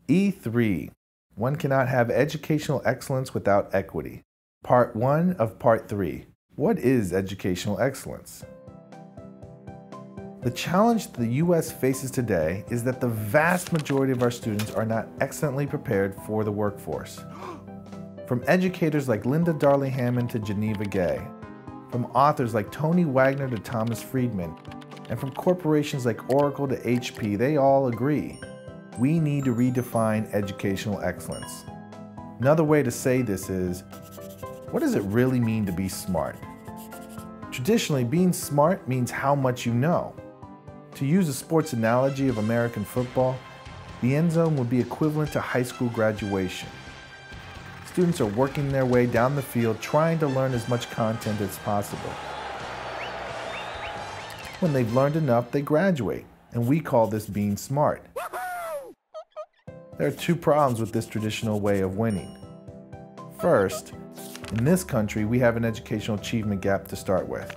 E3. One cannot have educational excellence without equity. Part 1 of Part 3. What is educational excellence? The challenge the U.S. faces today is that the vast majority of our students are not excellently prepared for the workforce. From educators like Linda Darley Hammond to Geneva Gay, from authors like Tony Wagner to Thomas Friedman, and from corporations like Oracle to HP, they all agree. We need to redefine educational excellence. Another way to say this is, what does it really mean to be smart? Traditionally, being smart means how much you know. To use a sports analogy of American football, the end zone would be equivalent to high school graduation. Students are working their way down the field trying to learn as much content as possible. When they've learned enough, they graduate, and we call this being smart. There are two problems with this traditional way of winning. First, in this country, we have an educational achievement gap to start with.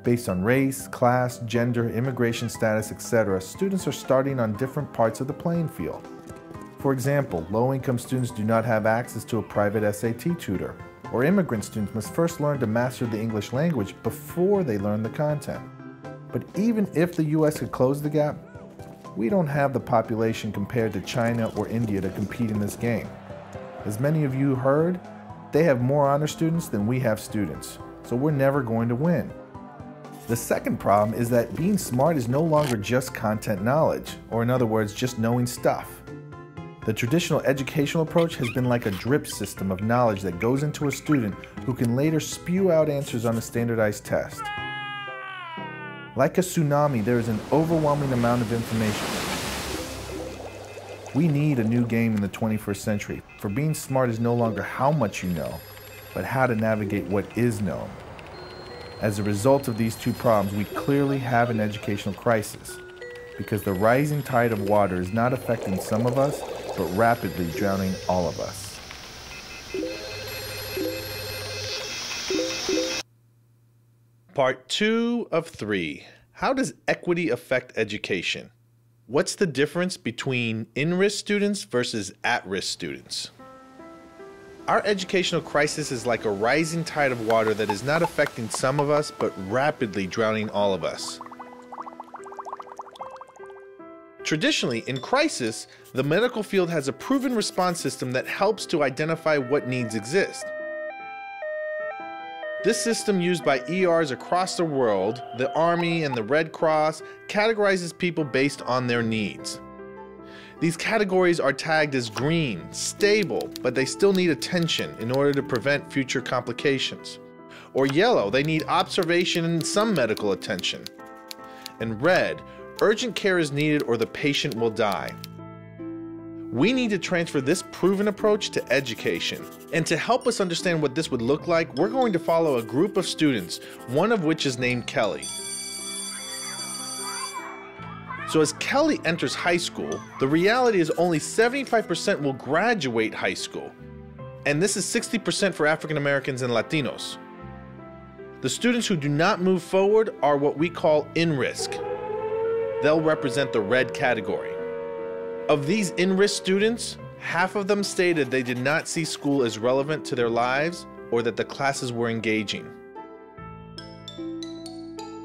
Based on race, class, gender, immigration status, etc., students are starting on different parts of the playing field. For example, low-income students do not have access to a private SAT tutor, or immigrant students must first learn to master the English language before they learn the content. But even if the U.S. could close the gap, we don't have the population compared to China or India to compete in this game. As many of you heard, they have more honor students than we have students, so we're never going to win. The second problem is that being smart is no longer just content knowledge, or in other words, just knowing stuff. The traditional educational approach has been like a drip system of knowledge that goes into a student who can later spew out answers on a standardized test. Like a tsunami, there is an overwhelming amount of information. We need a new game in the 21st century, for being smart is no longer how much you know, but how to navigate what is known. As a result of these two problems, we clearly have an educational crisis, because the rising tide of water is not affecting some of us, but rapidly drowning all of us. Part 2 of 3. How does equity affect education? What's the difference between in-risk students versus at-risk students? Our educational crisis is like a rising tide of water that is not affecting some of us, but rapidly drowning all of us. Traditionally, in crisis, the medical field has a proven response system that helps to identify what needs exist. This system, used by ERs across the world, the Army and the Red Cross, categorizes people based on their needs. These categories are tagged as green, stable, but they still need attention in order to prevent future complications. Or yellow, they need observation and some medical attention. And red, urgent care is needed or the patient will die. We need to transfer this proven approach to education. And to help us understand what this would look like, we're going to follow a group of students, one of which is named Kelly. So as Kelly enters high school, the reality is only 75% will graduate high school. And this is 60% for African Americans and Latinos. The students who do not move forward are what we call in-risk. They'll represent the red category. Of these in-risk students, half of them stated they did not see school as relevant to their lives or that the classes were engaging.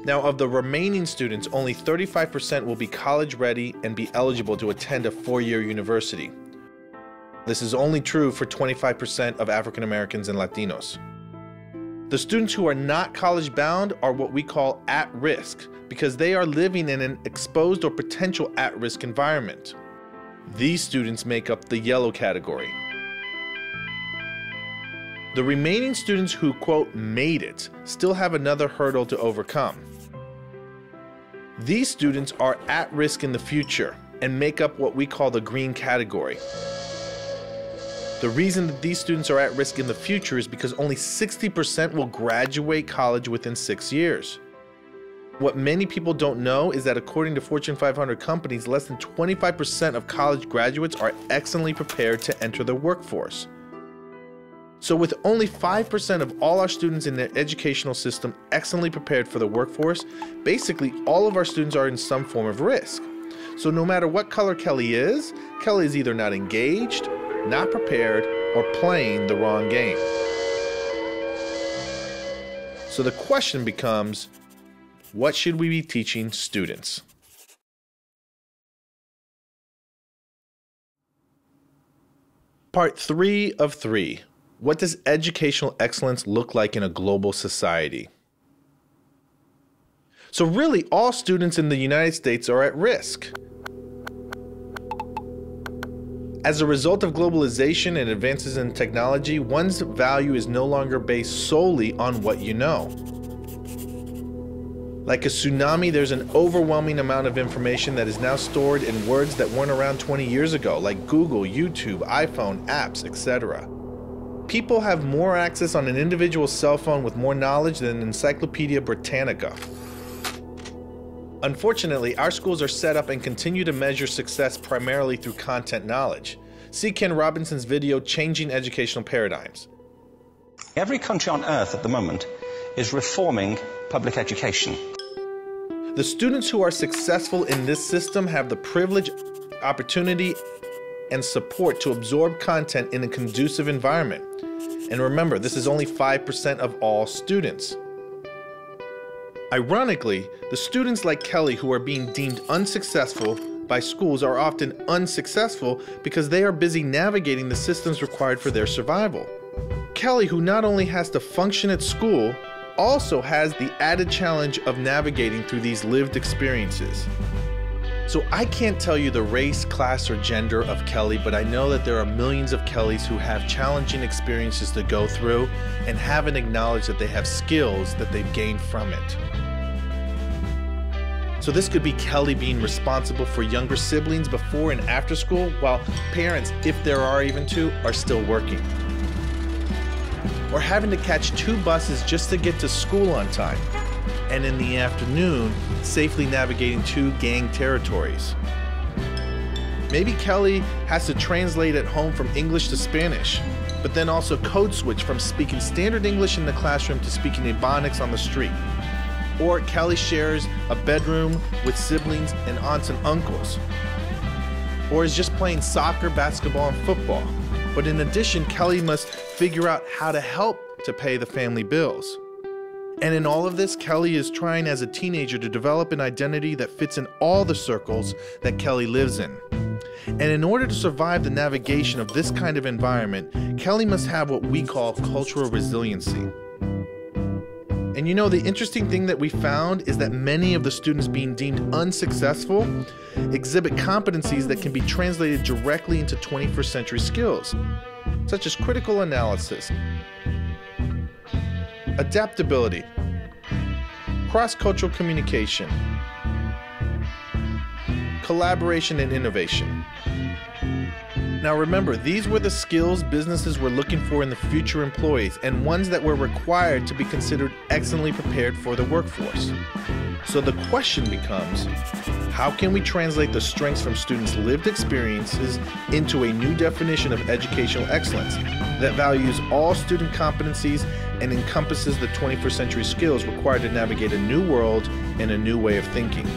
Now, of the remaining students, only 35% will be college ready and be eligible to attend a four-year university. This is only true for 25% of African Americans and Latinos. The students who are not college bound are what we call at risk, because they are living in an exposed or potential at-risk environment. These students make up the yellow category. The remaining students who, quote, made it, still have another hurdle to overcome. These students are at risk in the future and make up what we call the green category. The reason that these students are at risk in the future is because only 60% will graduate college within 6 years. What many people don't know is that according to Fortune 500 companies, less than 25% of college graduates are excellently prepared to enter the workforce. So with only 5% of all our students in the educational system excellently prepared for the workforce, basically all of our students are in some form of risk. So no matter what color Kelly is either not engaged, not prepared, or playing the wrong game. So the question becomes, what should we be teaching students? Part 3 of 3. What does educational excellence look like in a global society? So really, all students in the United States are at risk. As a result of globalization and advances in technology, one's value is no longer based solely on what you know. Like a tsunami, there's an overwhelming amount of information that is now stored in words that weren't around 20 years ago, like Google, YouTube, iPhone, apps, etc. People have more access on an individual cell phone with more knowledge than Encyclopedia Britannica. Unfortunately, our schools are set up and continue to measure success primarily through content knowledge. See Ken Robinson's video, Changing Educational Paradigms. Every country on earth at the moment is reforming public education. The students who are successful in this system have the privilege, opportunity, and support to absorb content in a conducive environment. And remember, this is only 5% of all students. Ironically, the students like Kelly who are being deemed unsuccessful by schools are often unsuccessful because they are busy navigating the systems required for their survival. Kelly, who not only has to function at school, also has the added challenge of navigating through these lived experiences. So I can't tell you the race, class, or gender of Kelly, but I know that there are millions of Kellys who have challenging experiences to go through and haven't acknowledged that they have skills that they've gained from it. So this could be Kelly being responsible for younger siblings before and after school, while parents, if there are even two, are still working. Or having to catch 2 buses just to get to school on time, and in the afternoon, safely navigating 2 gang territories. Maybe Kelly has to translate at home from English to Spanish, but then also code switch from speaking standard English in the classroom to speaking Ebonics on the street. Or Kelly shares a bedroom with siblings and aunts and uncles. Or is just playing soccer, basketball, and football. But in addition, Kelly must figure out how to help to pay the family bills. And in all of this, Kelly is trying as a teenager to develop an identity that fits in all the circles that Kelly lives in. And in order to survive the navigation of this kind of environment, Kelly must have what we call cultural resiliency. And you know, the interesting thing that we found is that many of the students being deemed unsuccessful exhibit competencies that can be translated directly into 21st century skills, such as critical analysis, adaptability, cross-cultural communication, collaboration, and innovation. Now remember, these were the skills businesses were looking for in the future employees, and ones that were required to be considered excellently prepared for the workforce. So the question becomes, how can we translate the strengths from students' lived experiences into a new definition of educational excellence that values all student competencies and encompasses the 21st century skills required to navigate a new world and a new way of thinking?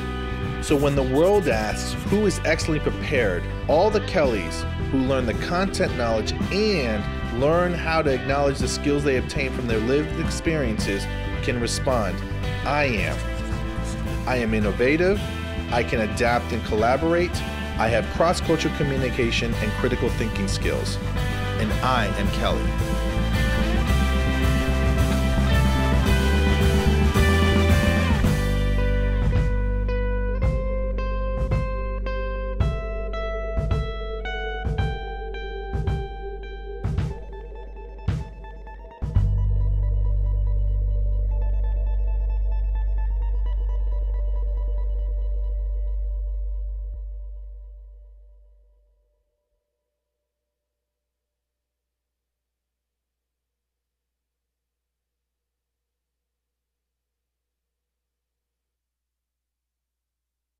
So when the world asks who is excellently prepared, all the Kellys who learn the content knowledge and learn how to acknowledge the skills they obtain from their lived experiences can respond, I am. I am innovative, I can adapt and collaborate, I have cross-cultural communication and critical thinking skills, and I am Kelly.